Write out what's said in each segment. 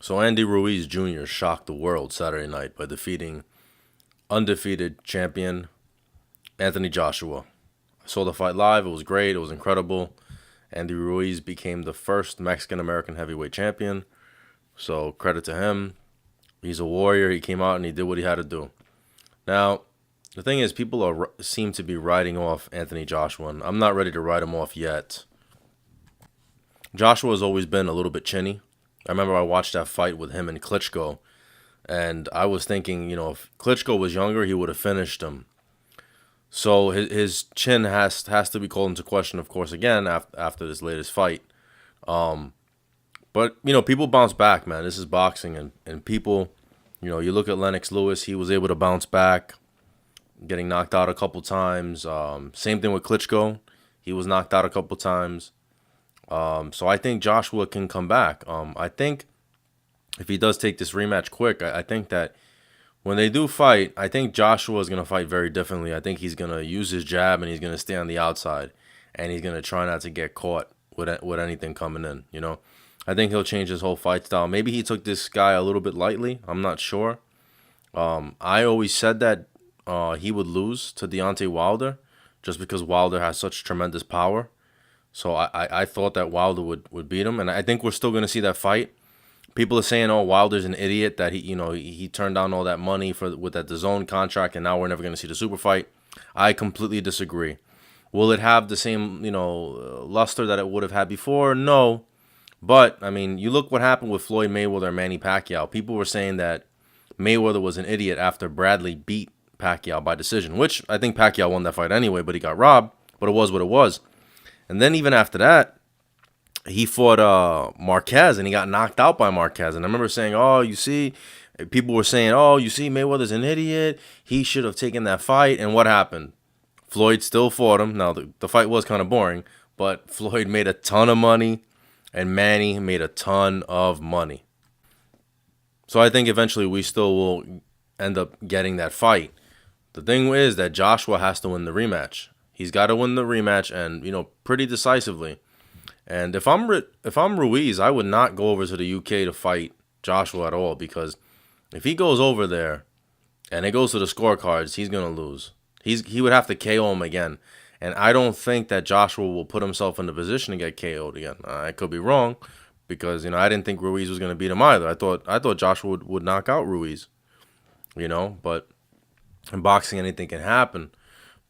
So Andy Ruiz Jr. shocked the world Saturday night by defeating undefeated champion Anthony Joshua. I saw the fight live. It was great. It was incredible. Andy Ruiz became the first Mexican American heavyweight champion. So credit to him. He's a warrior. He came out and he did what he had to do. Now, the thing is, seem to be writing off Anthony Joshua, and I'm not ready to write him off yet. Joshua has always been a little bit chinny. I remember I watched that fight with him and Klitschko, and I was thinking, if Klitschko was younger, he would have finished him. So his chin has to be called into question, of course, again after this latest fight. But people bounce back, man. This is boxing, and people, you look at Lennox Lewis. He was able to bounce back, getting knocked out a couple times. Same thing with Klitschko. He was knocked out a couple times. So I think Joshua can come back. I think if he does take this rematch quick, I think that when they do fight, I think Joshua is going to fight very differently. I think he's going to use his jab and he's going to stay on the outside, and he's going to try not to get caught with anything coming in. I think he'll change his whole fight style. Maybe he took this guy a little bit lightly. I'm not sure. I always said that he would lose to Deontay Wilder just because Wilder has such tremendous power. So I thought that Wilder would beat him, and I think we're still going to see that fight. People are saying, "Oh, Wilder's an idiot that he turned down all that money with that DAZN contract, and now we're never going to see the super fight." I completely disagree. Will it have the same luster that it would have had before? No, but I mean, you look what happened with Floyd Mayweather and Manny Pacquiao. People were saying that Mayweather was an idiot after Bradley beat Pacquiao by decision, which I think Pacquiao won that fight anyway, but he got robbed. But it was what it was. And then even after that, he fought Marquez, and he got knocked out by Marquez. And I remember saying, "Oh, you see," people were saying, "Oh, you see, Mayweather's an idiot. He should have taken that fight." And what happened? Floyd still fought him. Now, the fight was kind of boring, but Floyd made a ton of money, and Manny made a ton of money. So I think eventually we still will end up getting that fight. The thing is that Joshua has to win the rematch. He's got to win the rematch, and pretty decisively. And if I'm Ruiz, I would not go over to the UK to fight Joshua at all, because if he goes over there and it goes to the scorecards, he's gonna lose. He would have to KO him again, and I don't think that Joshua will put himself in the position to get KO'd again. I could be wrong, because I didn't think Ruiz was gonna beat him either. I thought Joshua would knock out Ruiz, but in boxing anything can happen.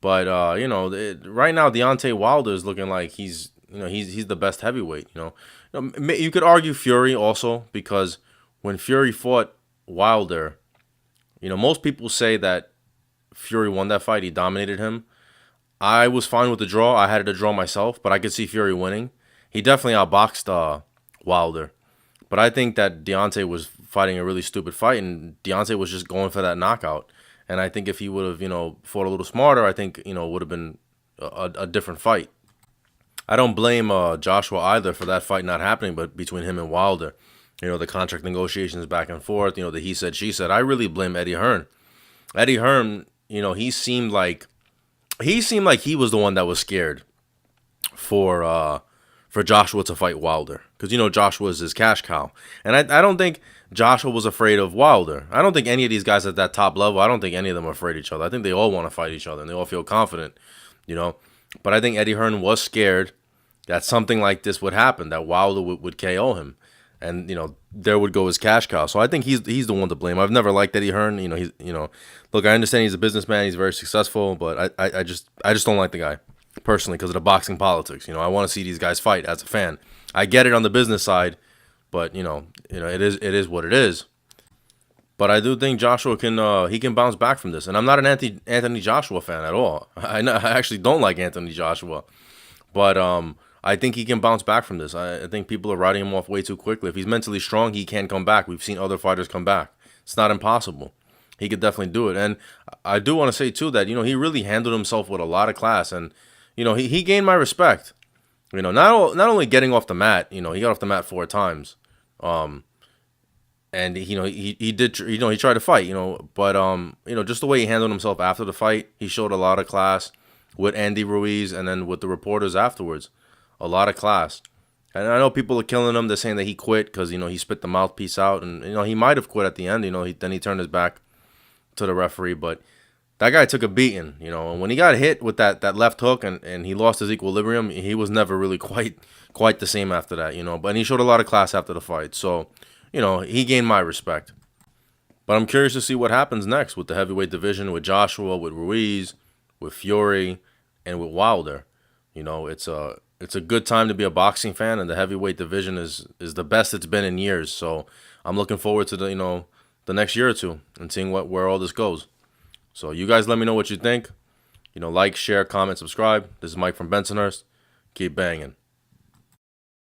But right now Deontay Wilder is looking like he's the best heavyweight. You could argue Fury also, because when Fury fought Wilder, most people say that Fury won that fight. He dominated him. I was fine with the draw. I had it a draw myself, but I could see Fury winning. He definitely outboxed Wilder. But I think that Deontay was fighting a really stupid fight, and Deontay was just going for that knockout. And I think if he would have, fought a little smarter, I think, it would have been a different fight. I don't blame Joshua either for that fight not happening, but between him and Wilder, the contract negotiations back and forth, the he said, she said. I really blame Eddie Hearn. Eddie Hearn, he seemed like he was the one that was scared for Joshua to fight Wilder, because Joshua is his cash cow, and I don't think Joshua was afraid of Wilder. I don't think any of these guys at that top level, I don't think any of them are afraid of each other. I think they all want to fight each other, and they all feel confident, But I think Eddie Hearn was scared that something like this would happen, that Wilder would KO him, and there would go his cash cow. So I think he's the one to blame. I've never liked Eddie Hearn. Look, I understand he's a businessman, he's very successful, but I just don't like the guy personally because of the boxing politics. I want to see these guys fight as a fan. I get it on the business side, but it is what it is. But I do think Joshua can bounce back from this, and I'm not an Anthony Joshua fan at all. I actually don't like Anthony Joshua, but I think he can bounce back from this. I think people are writing him off way too quickly. If he's mentally strong, he can come back. We've seen other fighters come back. It's not impossible. He could definitely do it. And I do want to say too that he really handled himself with a lot of class, and he gained my respect. Not only getting off the mat, he got off the mat 4 times. And he did he tried to fight, but just the way he handled himself after the fight, he showed a lot of class with Andy Ruiz, and then with the reporters afterwards, a lot of class. And I know people are killing him. They're saying that he quit because, he spit the mouthpiece out. And, he might have quit at the end. Then he turned his back to the referee. But that guy took a beating, And when he got hit with that left hook and he lost his equilibrium, he was never really quite the same after that, But he showed a lot of class after the fight. So, he gained my respect. But I'm curious to see what happens next with the heavyweight division, with Joshua, with Ruiz, with Fury, and with Wilder. It's a good time to be a boxing fan, and the heavyweight division is the best it's been in years. So I'm looking forward to the next year or two and seeing where all this goes. So you guys let me know what you think. Like, share, comment, subscribe. This is Mike from Bensonhurst. Keep banging.